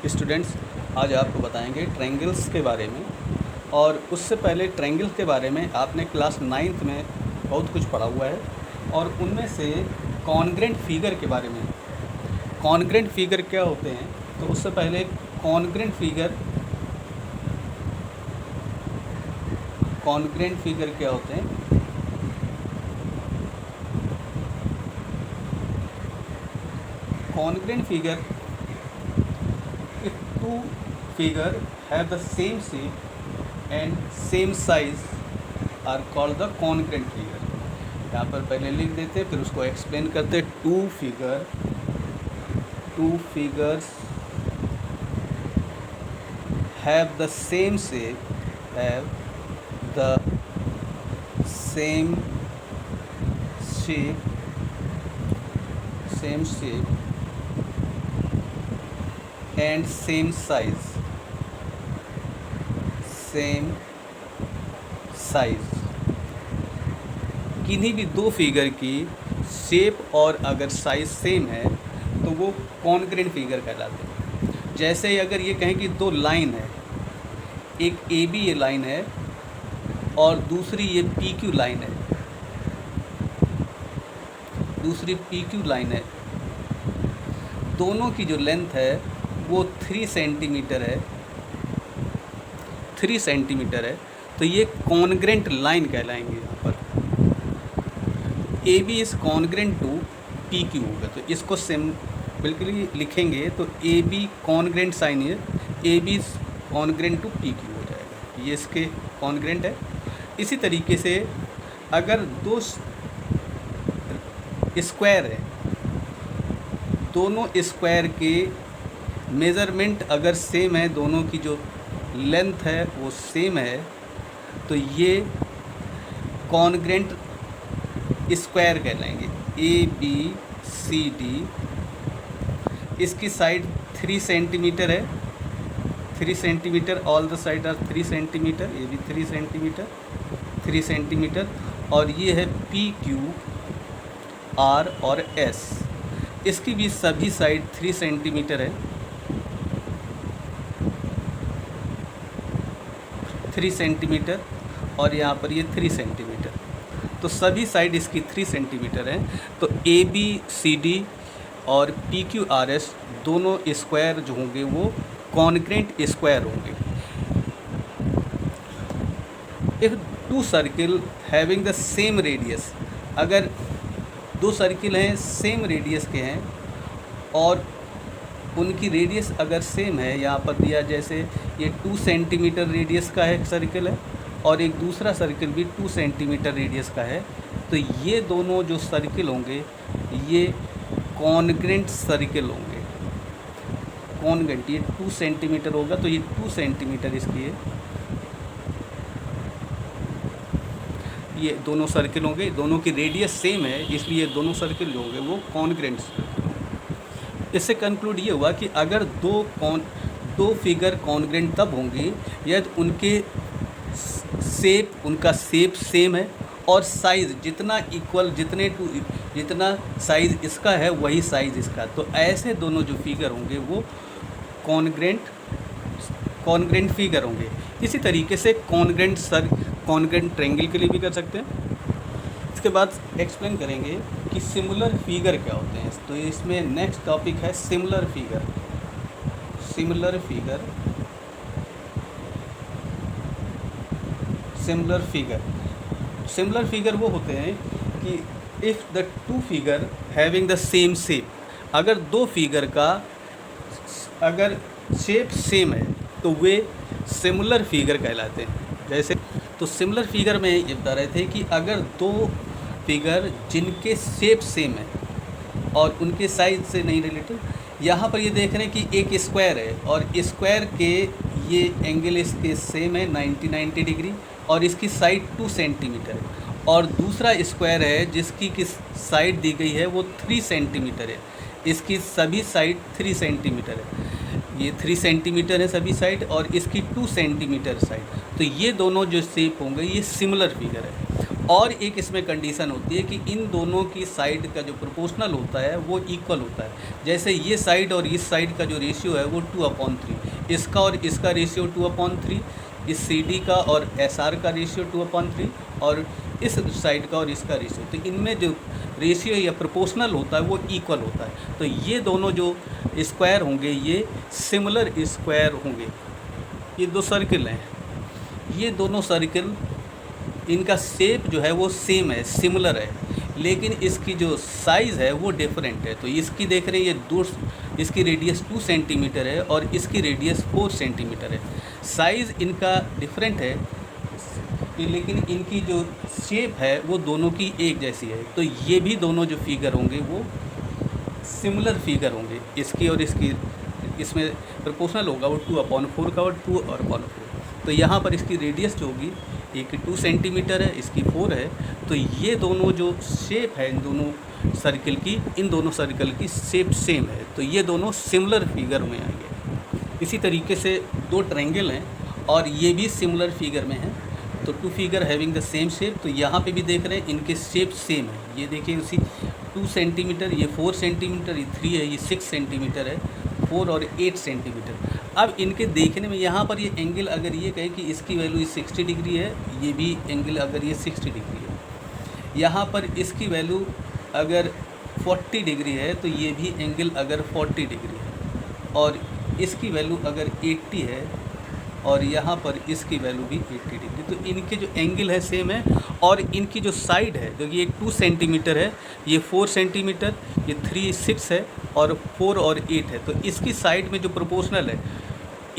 Students, आज आपको बताएंगे ट्रायंगल्स के बारे में। और उससे पहले ट्रायंगल के बारे में आपने क्लास 9th में बहुत कुछ पढ़ा हुआ है, और उनमें से कॉन्ग्रेंट फिगर के बारे में। कॉन्ग्रेंट फिगर क्या होते हैं, तो उससे पहले कॉन्ग्रेंट फिगर क्या होते हैं। Congruent figure, if two figure have the same shape and same size are called the congruent figure। यहाँ पर पहले लिख देते फिर उसको एक्सप्लेन करते। Two figures have the same shape and same size। किन्हीं भी दो फिगर की शेप और अगर साइज सेम है तो वो कॉन्ग्रेंट फिगर कहलाते हैं। जैसे अगर ये कहें कि दो लाइन है, एक ए बी ये लाइन है और दूसरी ये पी क्यू लाइन है, दोनों की जो लेंथ है वो 3 सेंटीमीटर है, तो ये कॉन्ग्रेंट लाइन कहलाएंगे। यहाँ पर A B is congruent to P Q होगा, तो इसको बिल्कुल ही लिखेंगे तो ए बी कॉन्ग्रेंट साइन है, A B is congruent to P Q हो जाएगा, ये इसके कॉन्ग्रेंट है। इसी तरीके से अगर दो स्क्वायर है, दोनों स्क्वायर के मेज़रमेंट अगर सेम है, दोनों की जो लेंथ है वो सेम है, तो ये कॉन्ग्रेंट स्क्वायर कहलाएंगे। ए बी सी डी, इसकी साइड 3 सेंटीमीटर है, 3 centimetre, all the side are 3 centimetre, ये भी 3 सेंटीमीटर, और ये है पी क्यू आर और एस, इसकी भी सभी साइड 3 सेंटीमीटर है, 3 सेंटीमीटर, और यहाँ पर ये 3 सेंटीमीटर, तो सभी साइड इसकी 3 सेंटीमीटर है। तो ए बी सी डी और पी क्यू आर एस दोनों स्क्वायर जो होंगे वो कॉन्ग्रेंट स्क्वायर होंगे। If two circle having the same radius, अगर दो सर्किल हैं सेम रेडियस के हैं और उनकी रेडियस अगर सेम है, यहाँ पर दिया जैसे ये 2 सेंटीमीटर रेडियस का है सर्किल है और एक दूसरा सर्किल भी 2 सेंटीमीटर रेडियस का है, तो ये दोनों जो सर्किल होंगे ये कॉन्ग्रेंट सर्किल होंगे। कॉन्ग्रेंट, ये 2 सेंटीमीटर होगा तो ये 2 सेंटीमीटर इसकी है, ये दोनों सर्किल होंगे, दोनों की रेडियस सेम है, इसलिए दोनों सर्किल जो होंगे वो कॉन्ग्रेंट सर्किल होंगे। इससे कंक्लूड ये हुआ कि अगर दो फिगर कॉन्ग्रेंट तब होंगे यदि उनका शेप सेम है और साइज़ जितना इक्वल, जितना साइज़ इसका है वही साइज़ इसका, तो ऐसे दोनों जो फिगर होंगे वो कॉन्ग्रेंट फिगर होंगे। इसी तरीके से कॉन्ग्रेंट ट्रायंगल के लिए भी कर सकते हैं। इसके बाद एक्सप्लेन करेंगे कि सिमिलर फिगर क्या होते हैं। तो इसमें नेक्स्ट टॉपिक है सिमिलर फिगर। सिमिलर फिगर वो होते हैं कि if the two figure having the same shape, अगर दो फिगर का अगर शेप सेम है तो वे सिमिलर फिगर कहलाते हैं। जैसे तो सिमिलर फिगर में ये बता रहे थे कि अगर दो फिगर जिनके शेप सेम है और उनके साइज से नहीं रिलेटेड, यहाँ पर ये देख रहे हैं कि एक स्क्वायर है और स्क्वायर के ये एंगल इसके सेम है 90 डिग्री और इसकी साइड 2 सेंटीमीटर है, और दूसरा स्क्वायर है जिसकी साइड दी गई है वो 3 सेंटीमीटर है, इसकी सभी साइड 3 सेंटीमीटर है, ये 3 सेंटीमीटर है सभी साइड और इसकी 2 सेंटीमीटर साइड, तो ये दोनों जो शेप होंगे ये सिमिलर फिगर है। और एक इसमें कंडीशन होती है कि इन दोनों की साइड का जो प्रोपोर्शनल होता है वो इक्वल होता है। जैसे ये साइड और इस साइड का जो रेशियो है वो 2/3, इसका और इसका रेशियो 2/3, इस CD का और SR का रेशियो 2/3 और इस साइड का और इसका रेशियो, तो इनमें जो रेशियो या प्रोपोर्शनल होता है वो इक्वल होता है। तो ये दोनों जो स्क्वायर होंगे ये सिमिलर स्क्वायर होंगे। ये दो सर्किल हैं, ये दोनों सर्किल इनका शेप जो है वो सेम है, सिमिलर है, लेकिन इसकी जो साइज़ है वो डिफरेंट है। तो इसकी देख रहे हैं ये दो, इसकी रेडियस 2 सेंटीमीटर है और इसकी रेडियस 4 सेंटीमीटर है। साइज़ इनका डिफरेंट है, लेकिन इनकी जो शेप है वो दोनों की एक जैसी है। तो ये भी दोनों जो फिगर होंगे वो सिमिलर फिगर होंगे, इसकी और इसकी। इसमें प्रोपोर्शनल होगा वो 2/4 का और 2/4। तो यहाँ पर इसकी रेडियस जो होगी, एक 2 सेंटीमीटर है, इसकी 4 है। तो ये दोनों जो शेप है इन दोनों सर्किल की, इन दोनों सर्कल की शेप सेम है, तो ये दोनों सिमिलर फिगर में आएंगे। इसी तरीके से दो ट्रायंगल हैं और ये भी सिमिलर फिगर में हैं। तो two figure having the same shape, तो यहाँ पे भी देख रहे हैं इनके शेप सेम है। ये देखिए उसी 2 सेंटीमीटर, ये 4 सेंटीमीटर, ये 3 है, ये 6 सेंटीमीटर है, 4 और 8 सेंटीमीटर। अब इनके देखने में यहाँ पर ये एंगल अगर ये कहे कि इसकी वैल्यू 60 डिग्री है, ये भी एंगल अगर ये 60 डिग्री है, यहाँ पर इसकी वैल्यू अगर 40 डिग्री है तो ये भी एंगल अगर 40 डिग्री है, और इसकी वैल्यू अगर 80 है और यहाँ पर इसकी वैल्यू भी 80 डिग्री, तो इनके जो एंगल है सेम है। और इनकी जो साइड है, जो ये 2 सेंटीमीटर है, ये 4 सेंटीमीटर, ये 3 6 है और 4 और 8 है। तो इसकी साइड में जो प्रोपोर्शनल है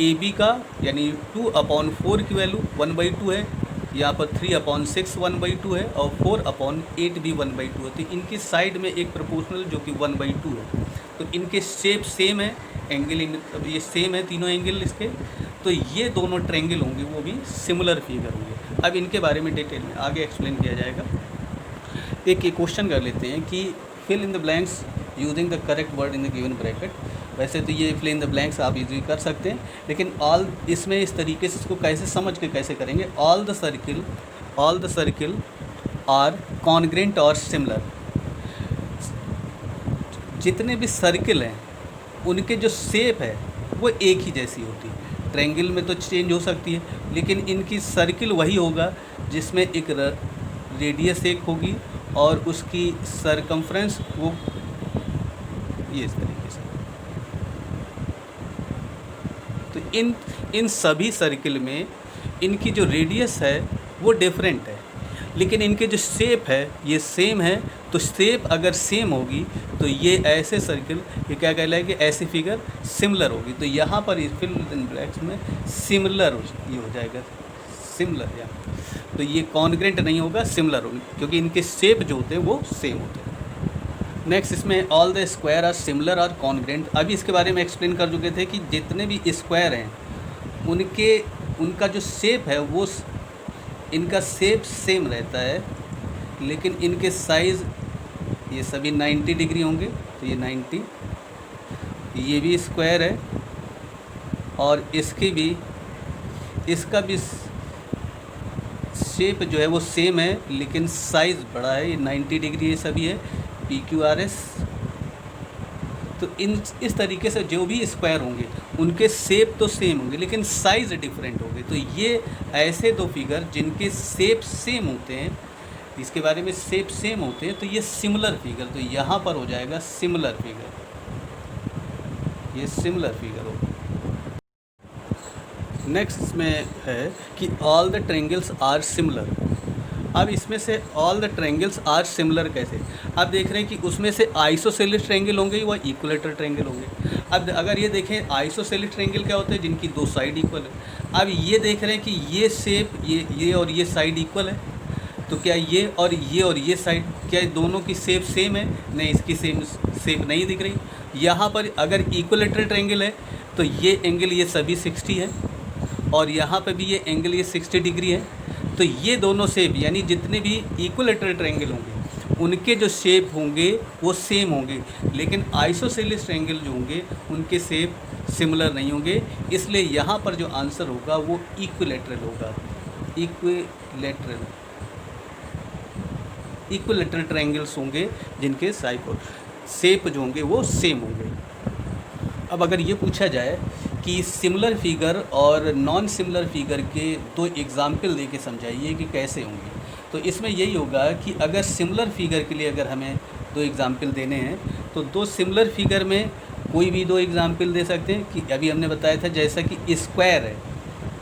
AB का, यानी 2/4 की वैल्यू 1/2 है, यहाँ पर 3/6 1/2 है और 4/8 भी 1/2 है। तो इनकी साइड में एक प्रोपोर्शनल जो कि 1/2 है। तो इनके शेप सेम है, एंगल ये सेम है, तीनों एंगल इसके। तो ये दोनों ट्रायंगल होंगे वो भी सिमिलर फिगर होंगे। अब इनके बारे में डिटेल में आगे एक्सप्लेन किया जाएगा। एक क्वेश्चन कर लेते हैं कि fill in the blanks using the correct word in the given bracket. वैसे तो ये फिल इन द ब्लैंक्स आप इजीली कर सकते हैं, लेकिन ऑल इसमें इस तरीके से इसको कैसे समझ के कैसे करेंगे। All the circle are congruent और सिमिलर। जितने भी सर्किल हैं उनके जो शेप है वो एक ही जैसी होती है। ट्रायंगल में तो चेंज हो सकती है, लेकिन इनकी सर्किल वही होगा जिसमें एक रेडियस एक होगी और उसकी सरकमफ्रेंस वो ये इस तरीके से। तो इन सभी सर्किल में इनकी जो रेडियस है वो डिफरेंट है, लेकिन इनके जो शेप है ये सेम है। तो शेप अगर सेम होगी तो ये ऐसे सर्किल, ये क्या कहलाएगी, ऐसी फिगर सिमिलर होगी। तो यहाँ पर फिल इन ब्लैंक्स में सिमिलर ये हो जाएगा, सिमिलर। यहाँ तो ये कॉन्ग्रेंट नहीं होगा, सिमिलर होगी, क्योंकि इनके शेप जो होते हैं वो सेम होते हैं। नेक्स्ट इसमें all the square are similar और कॉन्ग्रेंट। अभी इसके बारे में एक्सप्लेन कर चुके थे कि जितने भी स्क्वायर हैं उनका जो शेप है वो इनका शेप सेम रहता है, लेकिन इनके साइज़ ये सभी 90 डिग्री होंगे। तो ये 90, ये भी स्क्वायर है और इसका भी शेप जो है वो सेम है, लेकिन साइज़ बड़ा है। ये 90 डिग्री ये सभी है, PQRS। तो इस तरीके से जो भी स्क्वायर होंगे उनके शेप तो सेम होंगे, लेकिन साइज़ डिफरेंट होंगे। तो ये ऐसे दो फिगर जिनके शेप सेम होते हैं, इसके बारे में शेप सेम होते हैं, तो ये सिमिलर फिगर। तो यहाँ पर हो जाएगा सिमिलर फिगर, ये सिमिलर फिगर होगा। नेक्स्ट इसमें है कि all the triangles are similar. अब इसमें से all the triangles are similar कैसे, अब देख रहे हैं कि उसमें से आइसोसेलेस ट्रायंगल होंगे व इक्विलेटरल ट्रायंगल होंगे। अब अगर ये देखें आइसोसेलेस ट्रायंगल क्या होता है, जिनकी दो साइड इक्वल है। अब ये देख रहे हैं कि ये शेप ये और ये साइड इक्वल है, तो क्या ये और ये साइड, क्या दोनों की शेप सेम है? नहीं, इसकी सेम शेप नहीं दिख रही। यहाँ पर अगर इक्विलेटरल ट्रायंगल है तो ये एंगल ये सभी 60 है और यहाँ पे भी ये एंगल ये 60 डिग्री है। तो ये दोनों शेप, यानी जितने भी इक्विलेटरल ट्रायंगल होंगे उनके जो शेप होंगे वो सेम होंगे, लेकिन आइसोसेलेस ट्रायंगल जो होंगे उनके शेप सिमिलर नहीं होंगे। इसलिए यहाँ पर जो आंसर होगा वो इक्विलेटरल होगा, इक्विलेटरल। इक्विलेटरल ट्रायंगल्स होंगे जिनके शेप जो होंगे वो सेम होंगे। अब अगर ये पूछा जाए कि सिमिलर फिगर और नॉन सिमिलर फिगर के दो एग्जाम्पल दे के समझाइए कि कैसे होंगे, तो इसमें यही होगा कि अगर सिमिलर फिगर के लिए अगर हमें दो एग्जाम्पल देने हैं तो दो सिमिलर फिगर में कोई भी दो एग्जाम्पल दे सकते हैं। कि अभी हमने बताया था जैसा कि स्क्वायर है,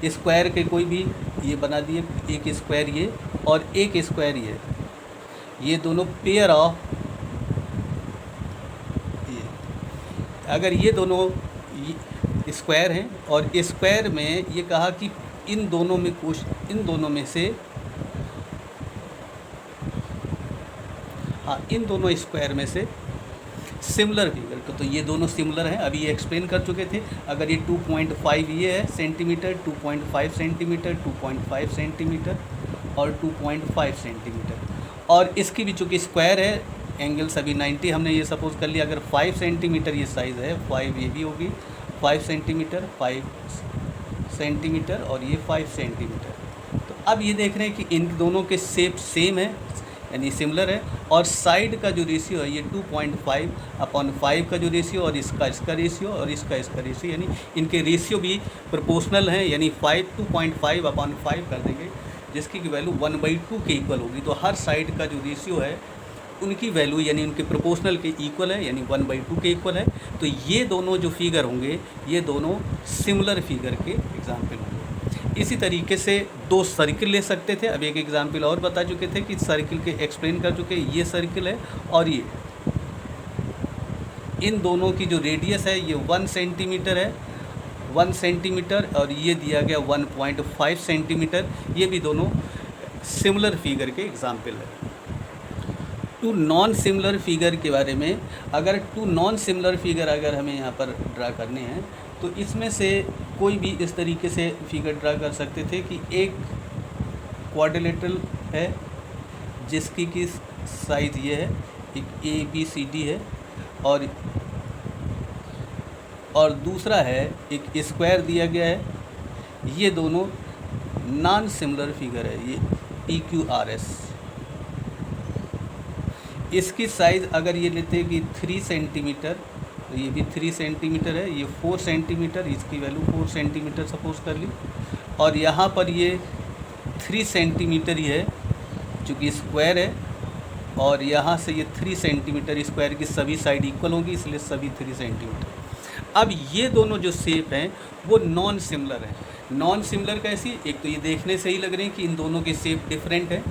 स्क्वायर के कोई भी ये बना दिए, एक स्क्वायर ये और एक स्क्वायर ये दोनों पेयर ऑफ ये, अगर ये दोनों स्क्वायर हैं और स्क्वायर में ये कहा कि इन दोनों में से इन दोनों स्क्वायर में से सिमिलर फिगर को, तो ये दोनों सिमिलर हैं, अभी ये एक्सप्लेन कर चुके थे। अगर ये 2.5 ये है सेंटीमीटर, 2.5 सेंटीमीटर, 2.5 सेंटीमीटर और 2.5 सेंटीमीटर, और इसकी भी चूँकि स्क्वायर है, एंगल सभी 90 हमने ये सपोज कर लिया। अगर 5 सेंटीमीटर ये साइज़ है, 5 ये भी होगी, 5 सेंटीमीटर, 5 सेंटीमीटर और ये 5 सेंटीमीटर। तो अब ये देख रहे हैं कि इन दोनों के शेप सेम है यानी सिमिलर है, और साइड का जो रेशियो है ये 2.5/5 का जो रेशियो, और इसका रेशियो और इसका रेशियो, यानी इनके रेशियो भी प्रोपोर्शनल हैं, यानी 2.5/5 कर देंगे जिसकी की वैल्यू 1/2 के इक्वल होगी। तो हर साइड का जो रेशियो है उनकी वैल्यू यानी उनके प्रोपोर्शनल के इक्वल है, यानी 1/2 के इक्वल है। तो ये दोनों जो फिगर होंगे ये दोनों सिमिलर फिगर के एग्जाम्पल होंगे। इसी तरीके से दो सर्किल ले सकते थे, अब एक एग्जाम्पल और बता चुके थे कि सर्किल के एक्सप्लेन कर चुके, ये सर्किल है और ये, इन दोनों की जो रेडियस है ये 1 सेंटीमीटर है, 1 सेंटीमीटर, और ये दिया गया 1.5 सेंटीमीटर। ये भी दोनों सिमिलर फिगर के एग्जाम्पल है। टू नॉन सिमिलर फिगर के बारे में, अगर टू नॉन सिमिलर फिगर अगर हमें यहाँ पर ड्रा करने हैं तो इसमें से कोई भी इस तरीके से फिगर ड्रा कर सकते थे कि एक क्वाड्रिलेटरल है जिसकी की साइज़ ये है, एक ABCD है, और दूसरा है एक स्क्वायर दिया गया है। ये दोनों नॉन सिमिलर फिगर है, ये PQRS। इसकी साइज़ अगर ये लेते हैं कि 3 सेंटीमीटर, तो ये भी 3 सेंटीमीटर है, ये 4 सेंटीमीटर, इसकी वैल्यू 4 सेंटीमीटर सपोज कर ली, और यहाँ पर ये 3 सेंटीमीटर ही है चूँकि स्क्वायर है, और यहाँ से ये 3 सेंटीमीटर, स्क्वायर की सभी साइड इक्वल होंगी इसलिए सभी 3 सेंटीमीटर। अब ये दोनों जो शेप हैं वो नॉन सिमिलर हैं। नॉन सिमिलर कैसी, एक तो ये देखने से ही लग रहे हैं कि इन दोनों के शेप डिफरेंट है,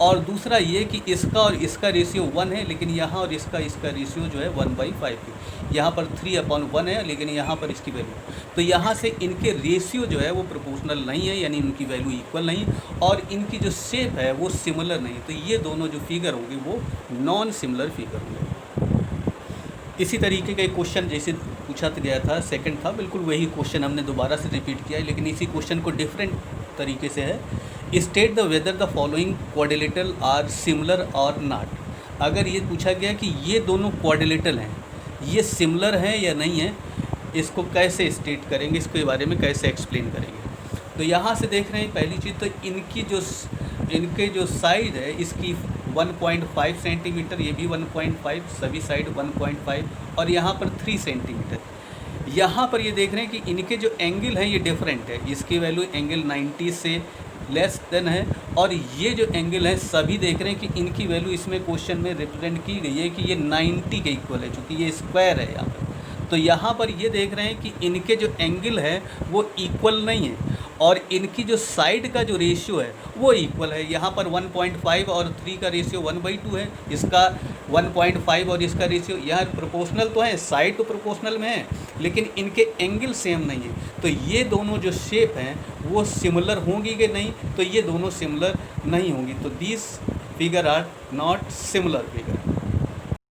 और दूसरा ये कि इसका और इसका रेशियो 1 है, लेकिन यहाँ और इसका रेशियो जो है 1/5 की, यहाँ पर 3/1 है, लेकिन यहाँ पर इसकी वैल्यू, तो यहाँ से इनके रेशियो जो है वो प्रोपोर्शनल नहीं है, यानी उनकी वैल्यू इक्वल नहीं, और इनकी जो शेप है वो सिमिलर नहीं। तो ये दोनों जो फिगर होंगे वो नॉन सिमिलर फिगर होंगे। इसी तरीके का एक क्वेश्चन जैसे पूछा गया था, सेकंड था, बिल्कुल वही क्वेश्चन हमने दोबारा से रिपीट किया है, लेकिन इसी क्वेश्चन को डिफरेंट तरीके से है। State the whether the following quadrilateral are similar और नॉट। अगर ये पूछा गया कि ये दोनों क्वाड्रिलेटरल हैं, ये सिमिलर हैं या नहीं है, इसको कैसे स्टेट करेंगे, इसके बारे में कैसे एक्सप्लेन करेंगे। तो यहाँ से देख रहे हैं पहली चीज़ तो इनके जो साइड है इसकी 1.5 सेंटीमीटर, ये भी 1.5, सभी साइड 1.5, और यहाँ पर 3 सेंटीमीटर। यहाँ पर ये देख रहे हैं कि इनके जो एंगल हैं ये डिफरेंट है, इसकी वैल्यू एंगल 90 से लेस देन है, और ये जो एंगल है सभी देख रहे हैं कि इनकी वैल्यू इसमें क्वेश्चन में रिप्रेजेंट की गई है कि ये 90 के इक्वल है, चूँकि ये स्क्वायर है यहाँ पर। तो यहाँ पर ये देख रहे हैं कि इनके जो एंगल है वो इक्वल नहीं है, और इनकी जो साइड का जो रेशियो है वो इक्वल है। यहाँ पर 1.5 और 3 का रेशियो 1/2 है, इसका 1.5 और इसका रेशियो, यहाँ प्रोपोर्शनल तो है, साइड तो प्रोपोर्शनल में है, लेकिन इनके एंगल सेम नहीं है। तो ये दोनों जो शेप हैं वो सिमिलर होंगी कि नहीं, तो ये दोनों सिमिलर नहीं होंगी। तो these figure are not similar figure.